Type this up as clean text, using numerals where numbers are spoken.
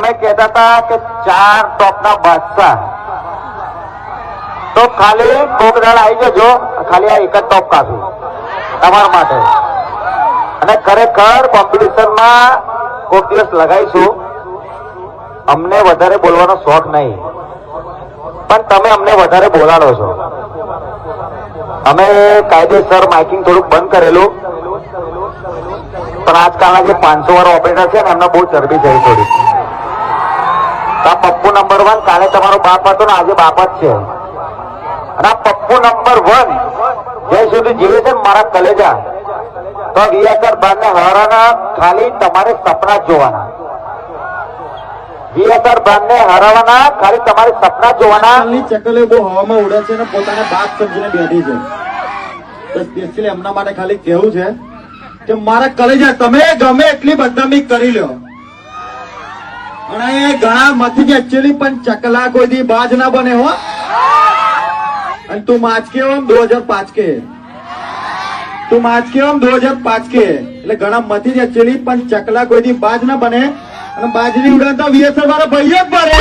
તમે કહેતા હતા કે 4 ટોપના બાદશાહ, તો ખાલી કોક દાડ આવી જજો, ખાલી આ એક જ ટોપ કાફી તમારા માટે. અને ખરેખર કોમ્પિટિશનમાં કોક દિવસ લગાઈશું. અમને વધારે બોલવાનો શોખ નહીં, પણ તમે અમને વધારે બોલાડો છો. અમે કાયદેસર માઇકિંગ થોડુંક બંધ કરેલું, પણ આજકાલના જે 500 વાળો ઓપરેટર છે ને એમને બહુ ચરબી થઈ થોડી. આ પપ્પુ નંબર 1 કાલે તમારો બાપ હતો ને, આજે બાપ જ છે. અને આ પપ્પુ નંબર 1 જ્યાં સુધી જીવે છે ને મારા કલેજા, તો વીએસઆર બારને હરાના ખાલી તમારે સપના જ જોવાના. વીએસઆર બારને હરાવવાના ખાલી તમારે સપના જોવાના. ચકલે બહુ હવામાં ઉડે છે ને પોતાને બાપ સમજીને બેઠી છે. બસ સ્પેશિયલી એમના માટે ખાલી કહેવું છે કે મારા કલેજા તમે ગમે એટલી બદનામી કરી લો, અને ઘણા મથી એકચ્યુઅલી પણ ચકલા કોઈ દી બાજ ના બને હો. અને તું માચકે હો 2005 કે, તું માચકે હો 2005 કે, એટલે ઘણા મથી એકચ્યુઅલી પણ ચકલા કોઈ દી બાજ ના બને. અને બાજરી ઉડાડતા વીએસઆર વાળા ભાઈ જ પડે.